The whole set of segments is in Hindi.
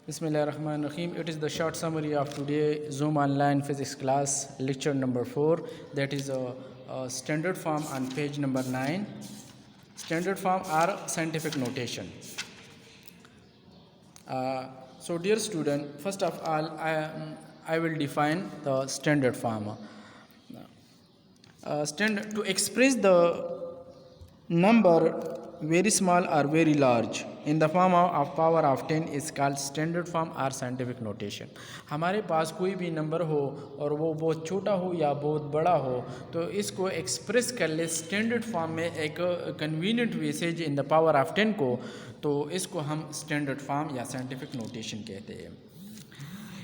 Bismillahirrahmanirrahim. It is the short summary of today Zoom online physics class lecture number 4. That is a standard form on page number 9. Standard form are scientific notation. So dear student, first of all I will define the standard form. To express the number very small or very large in the form of power of 10 is called standard form or scientific notation. हमारे पास कोई भी नंबर हो और वो बहुत छोटा हो या बहुत बड़ा हो तो इसको एक्सप्रेस कर ले स्टैंडर्ड फॉर्म में एक convenient ways in the power of 10 को, तो इसको हम स्टैंडर्ड फॉर्म या साइंटिफिक नोटेशन कहते हैं.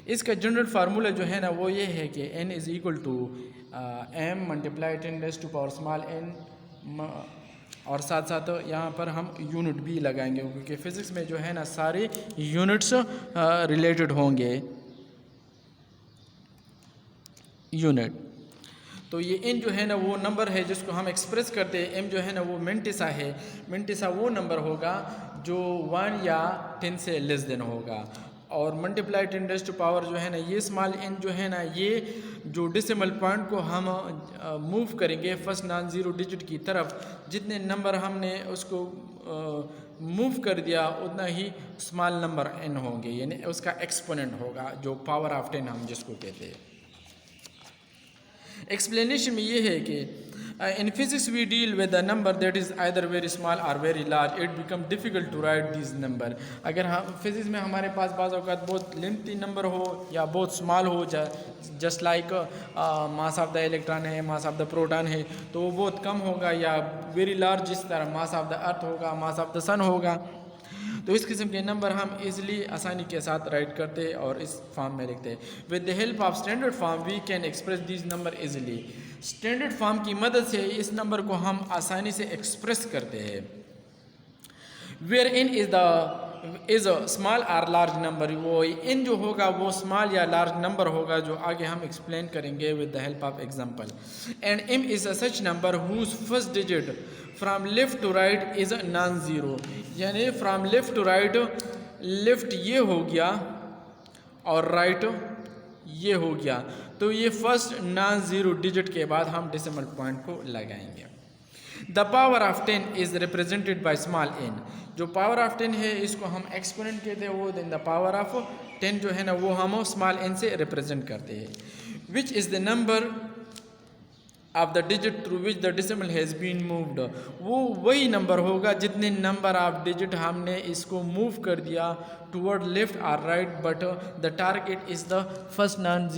इसका जनरल फार्मूला जो है ना वो ये है कि n is equal to m multiply 10 raise to power small n, और साथ साथ यहाँ पर हम यूनिट भी लगाएंगे क्योंकि फ़िज़िक्स में जो है ना सारे यूनिट्स रिलेटेड होंगे. यूनिट तो ये n जो है ना वो नंबर है जिसको हम एक्सप्रेस करते हैं. m जो है ना वो मिंटिसा है. मिंटिसा वो नंबर होगा जो 1 या 10 से लेस देन होगा. और मल्टीप्लाई 10 रेज़ टू पावर जो है ना ये स्मॉल n जो है ना ये जो डेसिमल पॉइंट को हम मूव करेंगे फर्स्ट नॉन ज़ीरो डिजिट की तरफ, जितने नंबर हमने उसको मूव कर दिया उतना ही स्मॉल नंबर n होंगे, यानी उसका एक्सपोनेंट होगा जो पावर ऑफ 10 हम जिसको कहते हैं. एक्सप्लेनेशन में ये है कि in physics we deal with a number that is either very small or very large. It become difficult to write these number. अगर हम फिज़िक्स में हमारे पास बाज़ औक़ात बहुत लेंथी नंबर हो या बहुत स्मॉल हो, just like mass of the electron है, मास ऑफ द प्रोटॉन है, तो वो बहुत कम होगा. या वेरी लार्ज जिस तरह मास ऑफ द अर्थ होगा, मास ऑफ द सन होगा. तो इस किस्म के नंबर हम इजीली आसानी के साथ राइट करते हैं और इस फॉर्म में लिखते हैं. With the help of standard form we can express this number easily. Standard form की मदद से इस नंबर को हम आसानी से एक्सप्रेस करते हैं. Where n is a small और लार्ज नंबर. वो इन जो होगा वो स्मॉल या लार्ज नंबर होगा जो आगे हम एक्सप्लेन करेंगे with the help of example. And m is a such number whose first digit from left to right is non zero. यानी from left to right, left ये हो गया और राइट ये हो गया, तो ये फर्स्ट नॉन ज़ीरो डिजिट के बाद हम डेसिमल पॉइंट को लगाएंगे. The power of 10 is represented by small n. जो पावर ऑफ 10 है इसको हम एक्सपोनेंट कहते हैं. वो देन द पावर ऑफ 10 जो है ना वो हम स्मॉल n से रिप्रेजेंट करते हैं. Which is the number of the digit through which the decimal has been moved. वो वही नंबर होगा जितने नंबर ऑफ डिजिट हमने इसको मूव कर दिया टूवर्ड लेफ्ट और right, but the target is the first non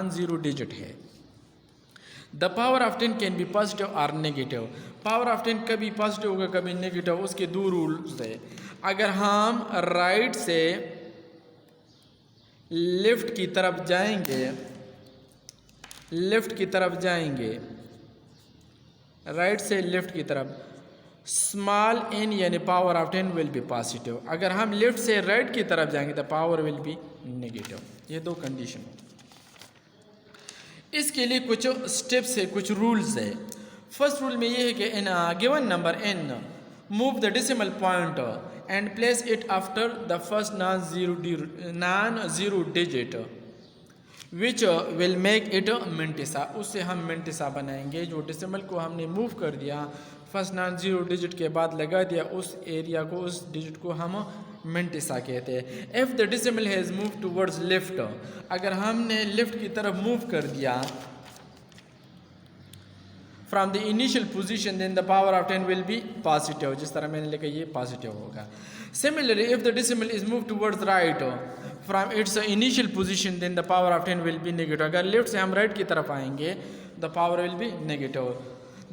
zero digit है. The power of 10 can be positive और नेगेटिव. पावर ऑफ 10 कभी पॉजिटिव होगा कभी नेगेटिव. उसके दो रूल्स है. अगर हम राइट से लेफ्ट की तरफ जाएंगे, राइट से लेफ्ट की तरफ, स्मॉल n यानी power of 10 will be positive. अगर हम लेफ्ट से राइट की तरफ जाएंगे तो पावर विल बी नेगेटिव. ये दो कंडीशन. इसके लिए कुछ स्टेप्स है, कुछ रूल्स है. फर्स्ट रूल में ये है कि in given number n move the decimal point and place it after the first non zero digit which will make it mantissa. उससे हम मिंटिसा बनाएंगे. जो डेसिमल को हमने मूव कर दिया फर्स्ट नॉन ज़ीरो डिजिट के बाद लगा दिया उस एरिया को, उस डिजिट को हम मिंटिसा कहते हैं. If the decimal has move towards left, अगर हमने लेफ्ट की तरफ मूव कर दिया from the initial position, then the power of 10 will be positive. जिस तरह मैंने लिखा ये पॉजिटिव होगा. Similarly if the decimal is move towards right from its initial position, then the power of 10 will be negative. अगर लेफ्ट से हम राइट की तरफ आएंगे the power will be negative.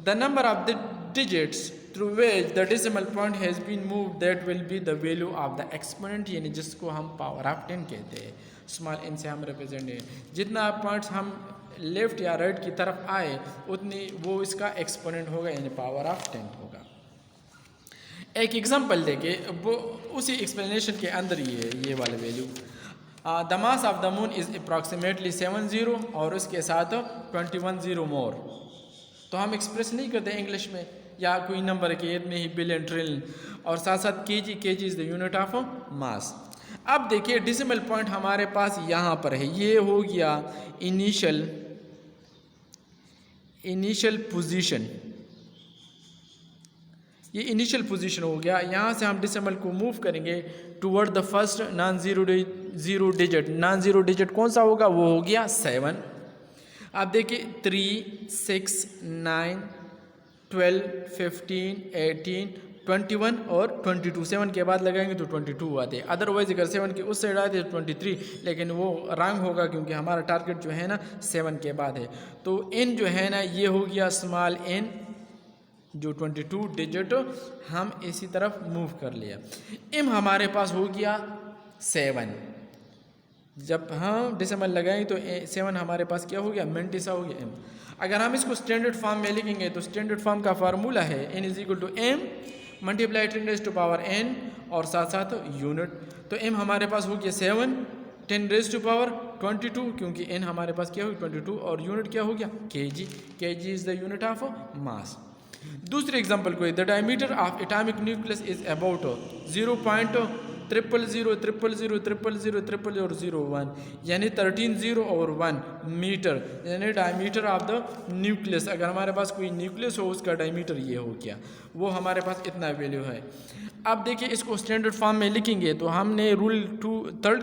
The number of the digits through which the decimal point has been move that will be the value of the exponent, यानी जिसको हम पावर ऑफ 10 कहते हैं. स्मॉल n से हम रिप्रेजेंट है. जितना पॉइंट्स हम लेफ्ट या राइट की तरफ आए उतनी वो इसका एक्सपोनेंट होगा, यानी पावर ऑफ 10 होगा. एक एग्जांपल देके वो उसी एक्सप्लेनेशन के अंदर ये वाले value. The mass of the moon is approximately 70 और उसके साथ 21 0 मोर. तो हम एक्सप्रेस नहीं करते इंग्लिश में या कोई नंबर के इतने ही बिलियन ट्रिलियन, और साथ साथ K G is the unit of mass. अब देखिए डेसिमल पॉइंट हमारे पास यहाँ पर है, ये हो गया इनिशियल पोजीशन, ये इनिशियल पोजीशन हो गया। यहाँ से हम डेसिमल को मूव करेंगे toward the first non zero digit. Non zero digit कौन सा होगा, वो हो गया 7। अब देखिए 3, 6, 9, 12, 15, 18, 21 और 22। 7 के बाद लगाएंगे तो 22 आते हैं। अदरवाइज अगर 7 के उस साइड आते तो 23, लेकिन वो रॉन्ग होगा क्योंकि हमारा टारगेट जो है ना 7 के बाद है। तो n जो है ना ये हो गया स्मॉल n, जो 22 डिजिट हम इसी तरफ मूव कर लिया। m हमारे पास हो गया 7। जब हम डेसिमल लगाएंगे तो 7 हमारे पास क्या हो गया, मेंटिसा हो गया m। अगर हम इसको स्टैंडर्ड फॉर्म में लिखेंगे तो स्टैंडर्ड फॉर्म का फार्मूला है n is equal to m multiply 10 to power n और साथ साथ यूनिट। तो m हमारे पास हो गया 7, 10 टू पावर 22 क्योंकि n हमारे पास क्या हो गया 22 और यूनिट क्या हो गया kg। kg is the unit of मास। दूसरे एग्जांपल को, the diameter of atomic nucleus is about 0.000000001 यानी 13 0 और 1 मीटर, यानी डायमीटर ऑफ द न्यूक्लियस। अगर हमारे पास कोई न्यूक्लियस हो उसका डायमीटर ये हो गया, वो हमारे पास इतना वैल्यू है। अब देखिए इसको स्टैंडर्ड फॉर्म में लिखेंगे तो हमने रूल 3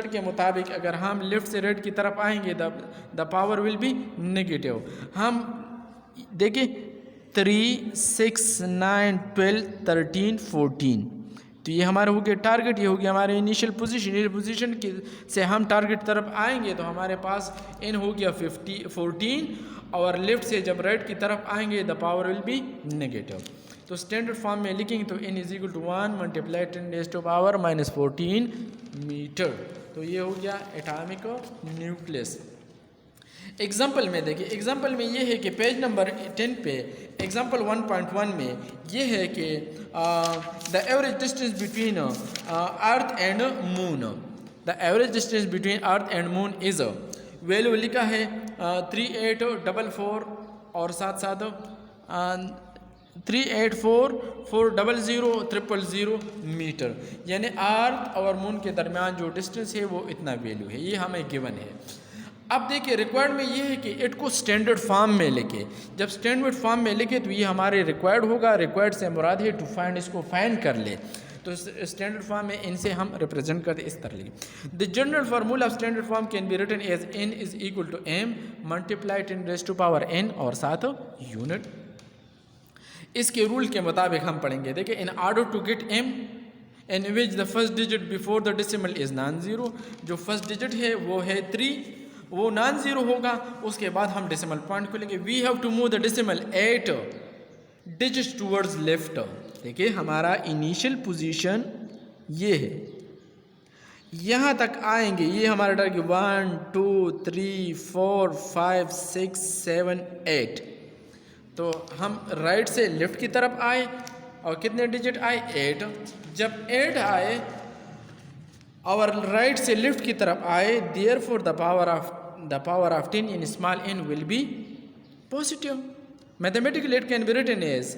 के मुताबिक अगर हम लेफ्ट से राइट की तरफ आएंगे the power will be negative. हम देखिए 3, 6, 9, 12, 13, 14, तो ये हमारा हो गया टारगेट, ये हो गया हमारे इनिशियल पोजीशन से हम टारगेट तरफ आएंगे तो हमारे पास n हो गया 14 और लेफ्ट से जब राइट की तरफ आएंगे the power will be negative. तो स्टैंडर्ड फॉर्म में लिखेंगे तो n is equal to 1 multiply 10 to power -14 meter. तो ये हो गया एटॉमिक न्यूक्लियस। एग्जाम्पल में देखिए, एग्जाम्पल में ये है कि पेज नंबर 10 पे एग्जाम्पल 1.1 में ये है कि the average distance between earth and moon, the average distance between earth and moon is value लिखा है 3844 और साथ साथ 384400000 मीटर, यानी अर्थ और मून के दरमियान जो डिस्टेंस है वो इतना वैल्यू है, ये हमें गिवन है। अब देखिए रिक्वायर्ड में ये है कि इट को स्टैंडर्ड फॉर्म में लिखे। जब स्टैंडर्ड फॉर्म में लिखे तो ये हमारे रिक्वायर्ड होगा, रिक्वायर्ड से मुराद है टू फाइंड, इसको फाइंड कर ले। तो स्टैंडर्ड फॉर्म में इनसे हम रिप्रेजेंट करते इस तरह लिखे। The general formula of standard form can be written as n is equal to m multiply 10 to power n और साथ यूनिट। इसके रूल के मुताबिक हम पढ़ेंगे। देखिए in order to get m in which the first digit before the decimal is non-zero, जो फर्स्ट डिजिट है वो है 3, वो नॉन ज़ीरो होगा, उसके बाद हम डेसिमल पॉइंट को लेंगे। We have to move the decimal 8 digits towards left. देखिए हमारा इनिशियल पोजीशन ये है, यहाँ तक आएंगे, ये हमारा टारगेट 1 2 3 4 5 6 7 8। तो हम राइट से लेफ्ट की तरफ आए और कितने डिजिट आए 8। जब 8 आए और राइट से लेफ्ट की तरफ आए, therefore the power of 10 in small n will be positive. Mathematically it can be written as,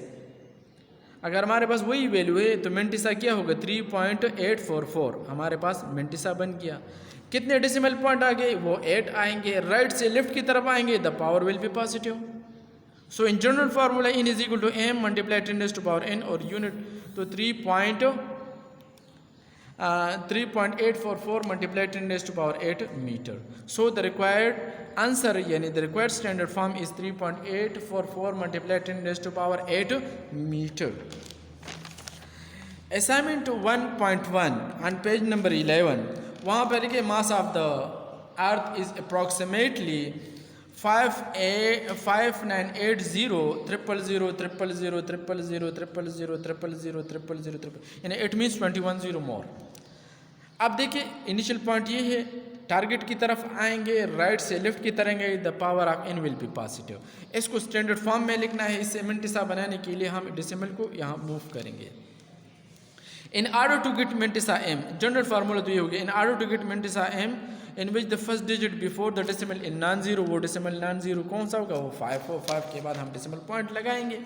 अगर हमारे पास वही वैल्यू है तो मेंटिसा क्या होगा 3.844, हमारे पास मेंटिसा बन गया। कितने डेसिमल पॉइंट आ गए, वो 8 आएंगे। राइट से लेफ्ट की तरफ आएंगे the power will be positive. So in general formula n is equal to m multiply 10 to power n और यूनिट, तो 3.844 multiplied 10 to power 8 meter. So the required answer, yani the required standard form is 3.844 multiplied 10 to power 8 meter. Assignment 1.1 on page number 11, वहाँ पर देखिए mass of the earth is approximately 598000000000000000, यानी इट मीन्स 21 0 मोर। अब देखिए इनिशियल पॉइंट ये है, टारगेट की तरफ आएंगे, राइट से लेफ्ट की तरफ आएंगे, the power of n will be positive. इसको स्टैंडर्ड फॉर्म में लिखना है। इससे मेंटिसा बनाने के लिए हम डेसिमल को यहाँ मूव करेंगे। In order to get mantissa m, general formula तो ये हो गया, in order to get mantissa m in which the first digit before the decimal in non zero, वो डेसिमल नॉन ज़ीरो कौन सा होगा, वो 5 हो। 5 के बाद हम डेसिमल पॉइंट लगाएंगे।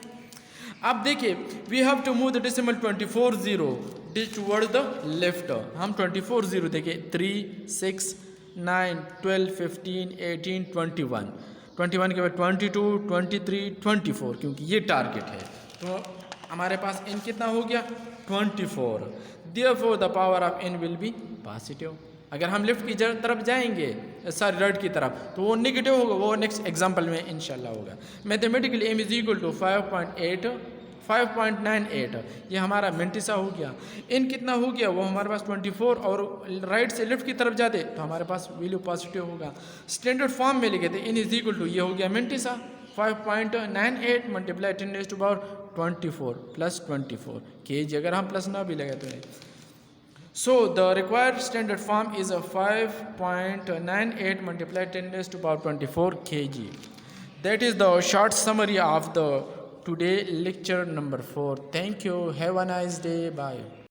अब देखिए we have to move the decimal 24 0 toward the left. हम 24 0 देखिए 3 6 9 12 15 18 21 21 के बाद 22 23 24 क्योंकि ये टारगेट है तो हमारे पास n कितना हो गया 24। Therefore the power of n will be positive. अगर हम लेफ्ट की तरफ जाएंगे सॉरी राइट की तरफ तो वो नेगेटिव होगा, वो नेक्स्ट एग्जांपल में इंशाल्लाह होगा। Mathematically m is equal to 5.98 ये हमारा मेंटिसा हो गया। n कितना हो गया वो हमारे पास 24 और राइट से लेफ्ट की तरफ जाते तो हमारे पास वैल्यू पॉजिटिव होगा। स्टैंडर्ड फॉर्म में लिखे थे n इज इक्वल टू ये हो गया mantissa 5.98 multiply 10 raise to power 24 plus 24 kg, अगर हम प्लस ना भी लगे तो नहीं। So the required standard form is a 5.98 multiplied 10 raised to power 24 kg. That is the short summary of the today lecture number 4. Thank you. Have a nice day. Bye.